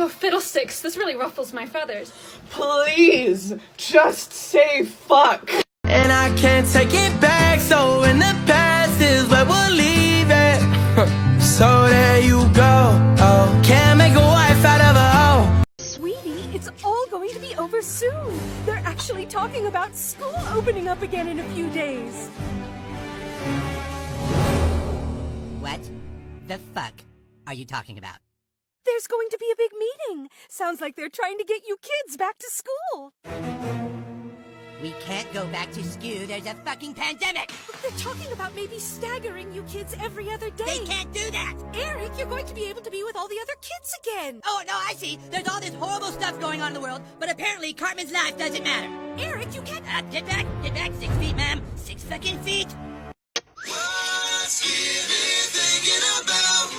Oh, fiddlesticks, this really ruffles my feathers. Please, just say fuck. And I can't take it back, so in the past is where we'll leave it. So there you go, oh, can't make a wife out of a hoe. Sweetie, it's all going to be over soon. They're actually talking about school opening up again in a few days. What the fuck are you talking about? There's going to be a big meeting. Sounds like they're trying to get you kids back to school. We can't go back to school, there's a fucking pandemic! They're talking about maybe staggering you kids every other day. They can't do that! Eric, you're going to be able to be with all the other kids again. Oh, no, I see. There's all this horrible stuff going on in the world, but apparently Cartman's life doesn't matter. Eric, you can't... Get back, 6 feet, ma'am. 6 fucking feet. What's Kitty thinking about?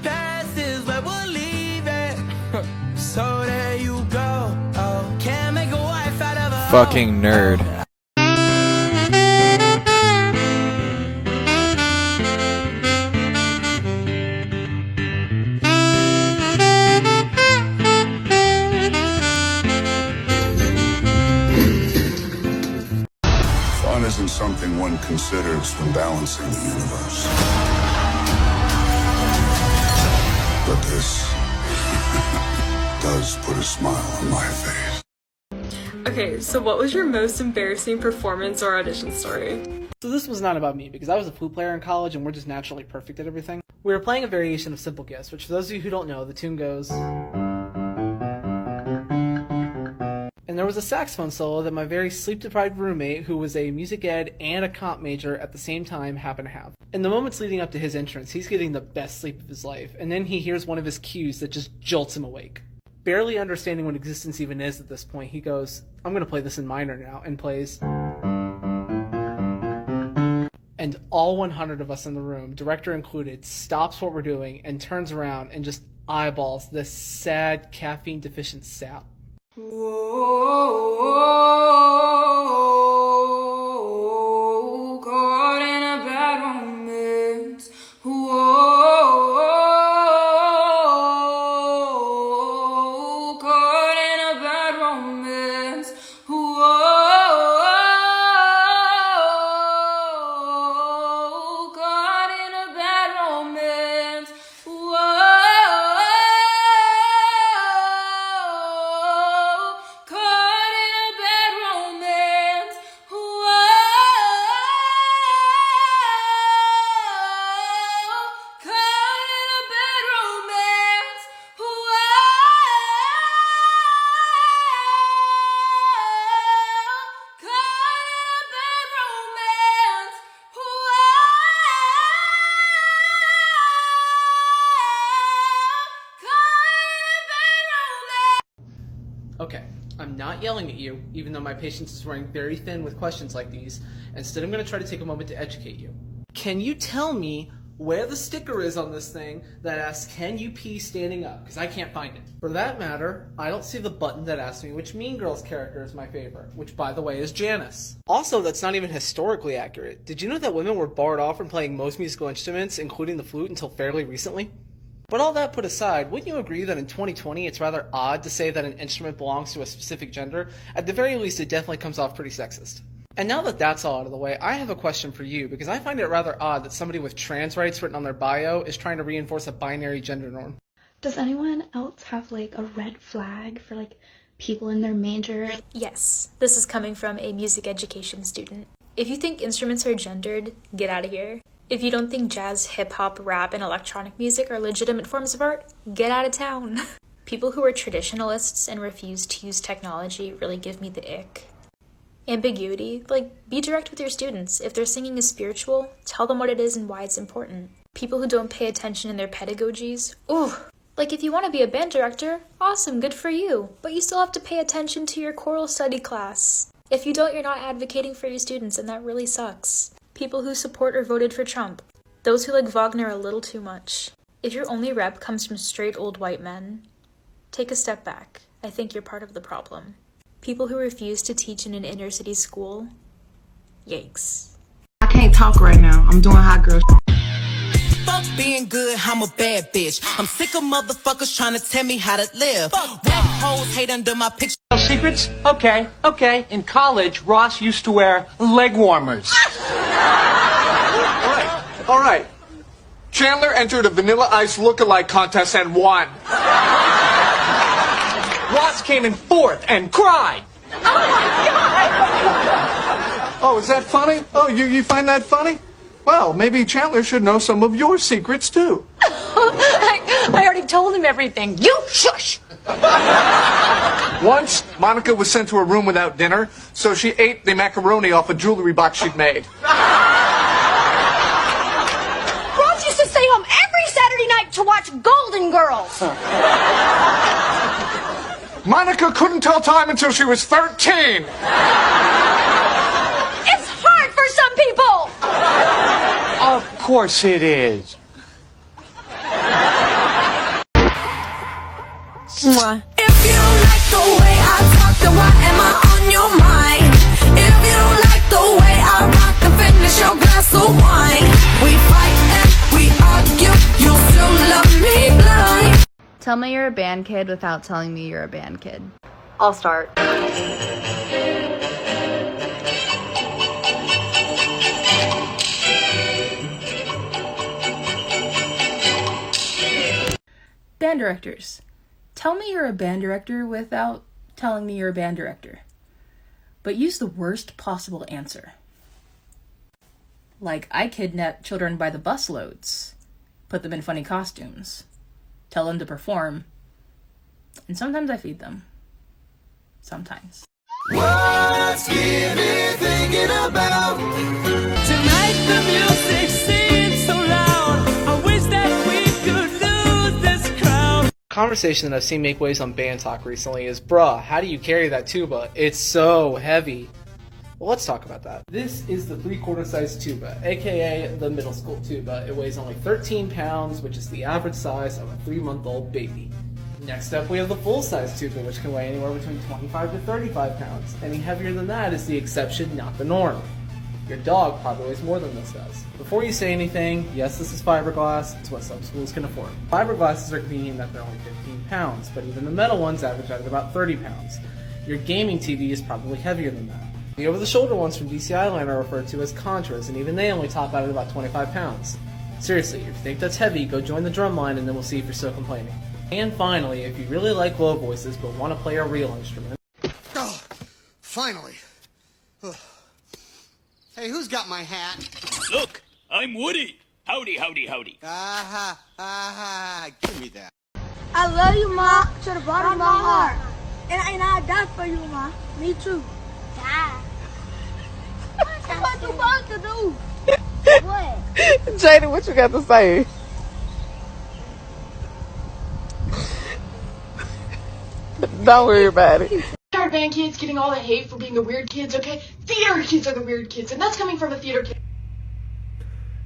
Past is where we'll leave it. So there you go. Oh, can't make a wife out of a hoe. Fucking nerd. Fun isn't something one considers when balancing the universe. But this does put a smile on my face. Okay, so what was your most embarrassing performance or audition story? So this was not about me, because I was a flute player in college and we're just naturally perfect at everything. We were playing a variation of Simple Gifts, which for those of you who don't know, the tune goes... And there was a saxophone solo that my very sleep-deprived roommate, who was a music ed and a comp major at the same time, happened to have. In the moments leading up to his entrance, he's getting the best sleep of his life, and then he hears one of his cues that just jolts him awake. Barely understanding what existence even is at this point, he goes, I'm going to play this in minor now, and plays. And all 100 of us in the room, director included, stops what we're doing and turns around and just eyeballs this sad caffeine-deficient sap. Whoa, caught in a bad romance. Whoa, caught in a bad romance. Whoa, caught in a bad romance. Whoa. Okay, I'm not yelling at you, even though my patience is wearing very thin with questions like these. Instead, I'm going to try to take a moment to educate you. Can you tell me where the sticker is on this thing that asks, can you pee standing up? Because I can't find it. For that matter, I don't see the button that asks me which Mean Girls character is my favorite, which, by the way, is Janice. Also, that's not even historically accurate. Did you know that women were barred off from playing most musical instruments, including the flute, until fairly recently? But all that put aside, wouldn't you agree that in 2020 it's rather odd to say that an instrument belongs to a specific gender? At the very least, it definitely comes off pretty sexist. And now that that's all out of the way, I have a question for you, because I find it rather odd that somebody with trans rights written on their bio is trying to reinforce a binary gender norm. Does anyone else have, like, a red flag for, like, people in their major? Yes, this is coming from a music education student. If you think instruments are gendered, get out of here. If you don't think jazz, hip-hop, rap, and electronic music are legitimate forms of art, get out of town. People who are traditionalists and refuse to use technology really give me the ick. Ambiguity, like, be direct with your students. If their singing is spiritual, tell them what it is and why it's important. People who don't pay attention in their pedagogies, ooh. Like, if you want to be a band director, awesome, good for you. But you still have to pay attention to your choral study class. If you don't, you're not advocating for your students, and that really sucks. People who support or voted for Trump. Those who like Wagner a little too much. If your only rep comes from straight old white men, take a step back. I think you're part of the problem. People who refuse to teach in an inner city school? Yikes. I can't talk right now. I'm doing hot girl Fuck being good, I'm a bad bitch. I'm sick of motherfuckers trying to tell me how to live. Rap hoes hate under my picture. Secrets? Okay. In college, Ross used to wear leg warmers. All right. Chandler entered a Vanilla Ice lookalike contest and won. Ross came in fourth and cried. Oh my God! Oh, is that funny? Oh, you find that funny? Well, maybe Chandler should know some of your secrets, too. I already told him everything. You shush! Once, Monica was sent to her room without dinner, so she ate the macaroni off a jewelry box she'd made. Ross used to stay home every Saturday night to watch Golden Girls. Monica couldn't tell time until she was 13. It's hard for some people. Of course it is. If you don't like the way I talk, then why am I on your mind? If you don't like the way I rock, then finish your glass of wine. We fight and we argue, you still love me blind. Tell me you're a band kid without telling me you're a band kid. I'll start. Band directors. Tell me you're a band director without telling me you're a band director. But use the worst possible answer. Like, I kidnap children by the busloads, put them in funny costumes, tell them to perform, and sometimes I feed them. Sometimes. What's Gibby thinking about? Tonight the music seems so loud. I wish that we could lose this crowd. Conversation that I've seen make waves on Band Talk recently is, bruh, how do you carry that tuba? It's so heavy. Well, let's talk about that. This is the 3/4 size tuba, aka the middle school tuba. It weighs only 13 pounds, which is the average size of a 3-month-old baby. Next up, we have the full-size tuba, which can weigh anywhere between 25 to 35 pounds. Any heavier than that is the exception, not the norm. Your dog probably weighs more than this does. Before you say anything, yes, this is fiberglass. It's what some schools can afford. Fiberglasses are convenient that they're only 15 pounds, but even the metal ones average out at about 30 pounds. Your gaming TV is probably heavier than that. The over-the-shoulder ones from DCI line are referred to as Contras, and even they only top out at about 25 pounds. Seriously, if you think that's heavy, go join the drum line and then we'll see if you're still complaining. And finally, if you really like low voices but want to play a real instrument... Oh, finally. Hey, who's got my hat? Look, I'm Woody. Howdy, howdy, howdy. Give me that. I love you, Ma, to the bottom of my heart. And I die for you, Ma. Me too. Die. That's what you supposed to do. What? Jada, what you got to say? Don't worry about it. Our band kids getting all the hate for being the weird kids, okay? Theater kids are the weird kids, and that's coming from a theater kid.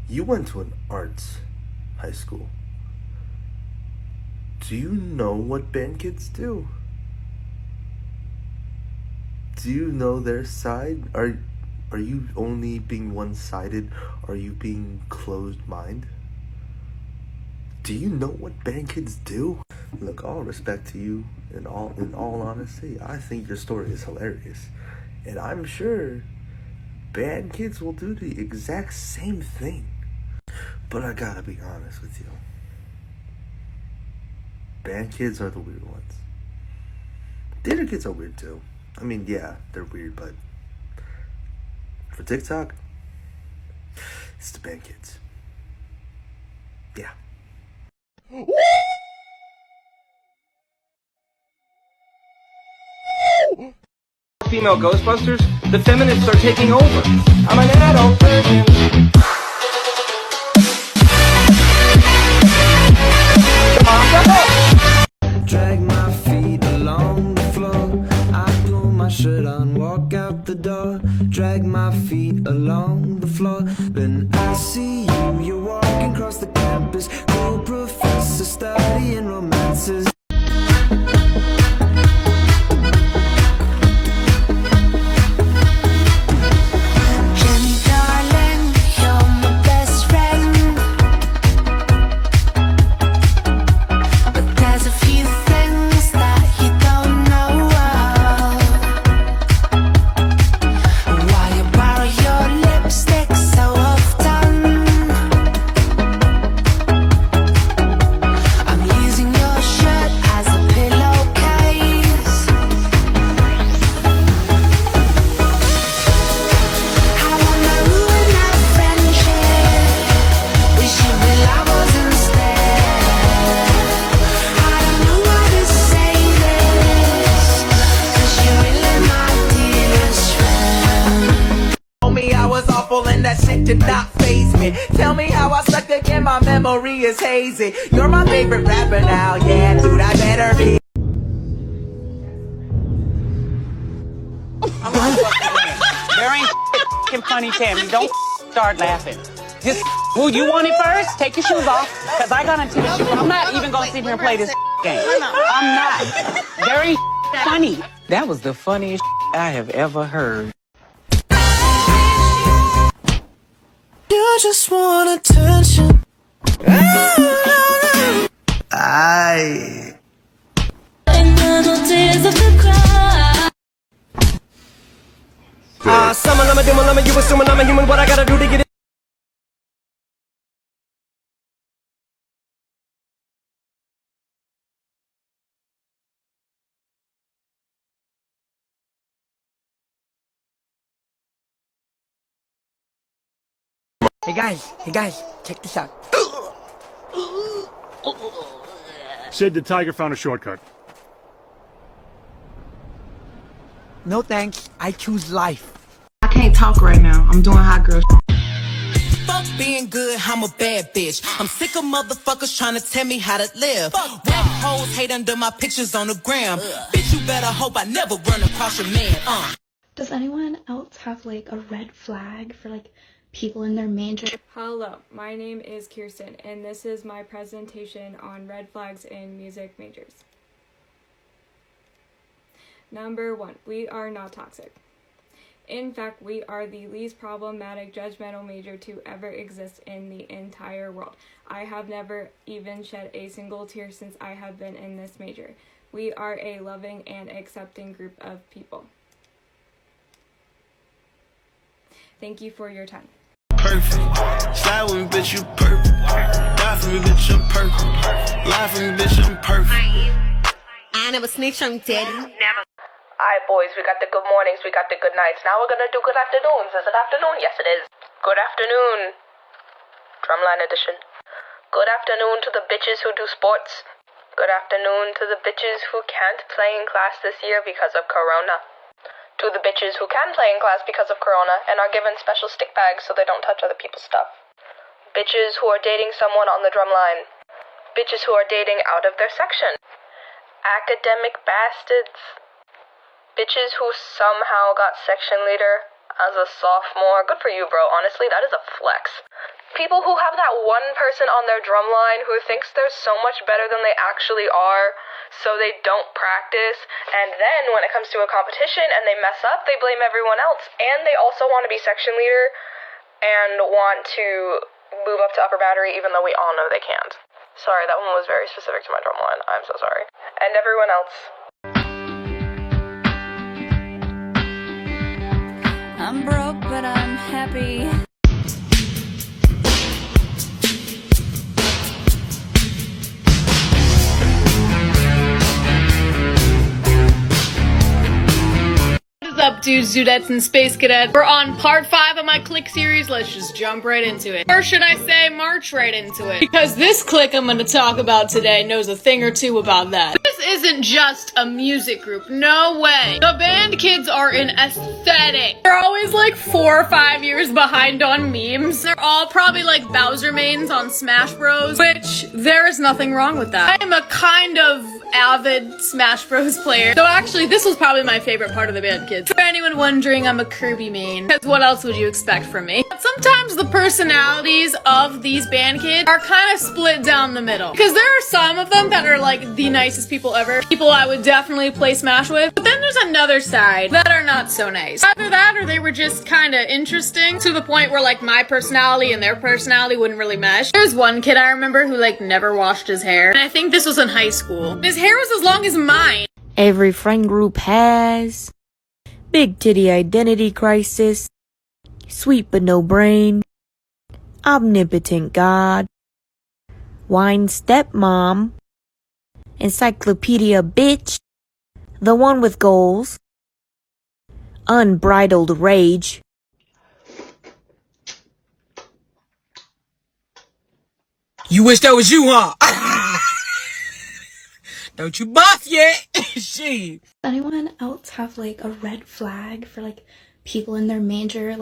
You went to an arts high school. Do you know what band kids do? Do you know their side? Are you only being one-sided? Are you being closed-minded? Do you know what band kids do? Look, all respect to you, in all honesty, I think your story is hilarious. And I'm sure band kids will do the exact same thing. But I gotta be honest with you. Band kids are the weird ones. Theater kids are weird too. I mean, yeah, they're weird, but for TikTok, it's the band kids. Yeah. Female Ghostbusters, the feminists are taking over. I'm an adult virgin. Drag my feet along the floor. I pull my shirt on, walk out the door. Drag my feet along the floor. Then I see you, you're walking across the campus. Cool professor studying romances. that shit did not faze me. Tell me how I suck again, my memory is hazy. You're my favorite rapper now, yeah, dude, I better be. There ain't f***ing funny, Tammy. Don't start laughing. Just who you want it first? Take your shoes off, cause I got into this shit. I'm not even gonna sit here and play this game. I'm not. There ain't funny. That was the funniest I have ever heard. You just want attention. Someone I'm a demon, I'm a you assuming I'm a human. What I gotta do to get it? Hey guys, check this out. Sid the Tiger found a shortcut. No thanks, I choose life. I can't talk right now. I'm doing hot girl. Fuck being good, I'm a bad bitch. I'm sick of motherfuckers trying to tell me how to live. Rap hoes hate under my pictures on the gram. Bitch, you better hope I never run across your man. Does anyone else have like a red flag for like people in their major? Hello, my name is Kirsten, and this is my presentation on red flags in music majors. Number 1, we are not toxic. In fact, we are the least problematic judgmental major to ever exist in the entire world. I have never even shed a single tear since I have been in this major. We are a loving and accepting group of people. Thank you for your time. Perfect. Slide with me, bitch, you perfect. Die for me, bitch, I'm perfect. Lie for me, bitch, I'm perfect. I never snitch on daddy. Never. Alright boys, we got the good mornings, we got the good nights. Now we're gonna do good afternoons. Is it afternoon? Yes it is. Good afternoon. Drumline edition. Good afternoon to the bitches who do sports. Good afternoon to the bitches who can't play in class this year because of Corona. To the bitches who can play in class because of Corona and are given special stick bags so they don't touch other people's stuff. Bitches who are dating someone on the drumline. Bitches who are dating out of their section. Academic bastards. Bitches who somehow got section leader as a sophomore. Good for you, bro. Honestly, that is a flex. People who have that one person on their drumline who thinks they're so much better than they actually are, so they don't practice, and then when it comes to a competition and they mess up, they blame everyone else, and they also want to be section leader and want to move up to upper battery even though we all know they can't. Sorry, that one was very specific to my drumline. I'm so sorry. And everyone else. I'm broke, but I'm happy. What is up, dudes, dudettes, and space cadets? We're on part 5 of my click series. Let's just jump right into it. Or should I say, march right into it? Because this click I'm going to talk about today knows a thing or two about that. This isn't just a music group. No way. The band kids are an aesthetic. They're always like 4 or 5 years behind on memes. They're all probably like Bowser mains on Smash Bros, which there is nothing wrong with that. I am a kind of avid Smash Bros player. So actually, this was probably my favorite part of the band kids. For anyone wondering, I'm a Kirby main. Because what else would you expect from me? But sometimes the personalities of these band kids are kind of split down the middle. Because there are some of them that are like the nicest people ever. People I would definitely play Smash with. But then there's another side that are not so nice. Either that or they were just kind of interesting to the point where like my personality and their personality wouldn't really mesh. There's one kid I remember who like never washed his hair. And I think this was in high school. His hair was as long as mine. Every friend group has big titty identity crisis, sweet but no brain, omnipotent God, wine stepmom, encyclopedia bitch, the one with goals, unbridled rage. You wish that was you, huh? Don't you buff yet? Shit. Does anyone else have like a red flag for like people in their major?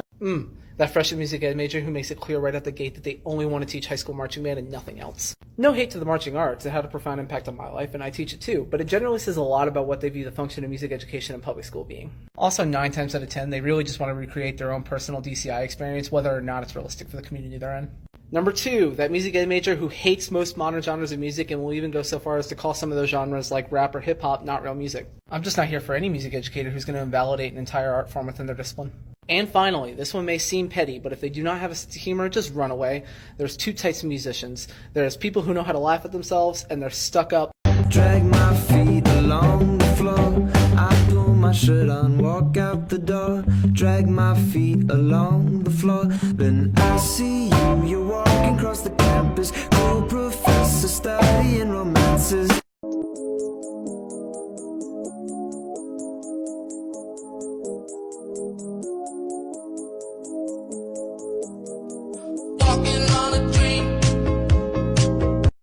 That freshman music ed major who makes it clear right out the gate that they only want to teach high school marching band and nothing else. No hate to the marching arts, it had a profound impact on my life, and I teach it too, but it generally says a lot about what they view the function of music education in public school being. Also, 9 times out of 10, they really just want to recreate their own personal DCI experience, whether or not it's realistic for the community they're in. Number 2, that music ed major who hates most modern genres of music and will even go so far as to call some of those genres like rap or hip-hop not real music. I'm just not here for any music educator who's going to invalidate an entire art form within their discipline. And finally, this one may seem petty, but if they do not have a sense of humor, just run away. There's 2 types of musicians. There's people who know how to laugh at themselves, and they're stuck up. Drag my feet along the floor. I pull my shirt on, walk out the door. Drag my feet along the floor. Then I see you, you're walking across the campus. Cool professor studying romances.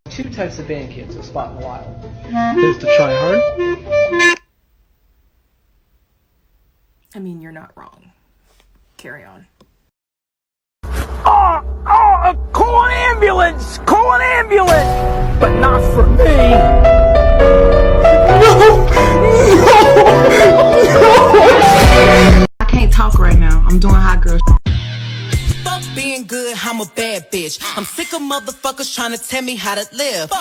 Two types of band kids are spot in the wild. There's the try hard. I mean, you're not wrong. Carry on. Call an ambulance! Call an ambulance! But not for me! I can't talk right now. I'm doing hot girl. Fuck being good, I'm a bad bitch. I'm sick of motherfuckers trying to tell me how to live.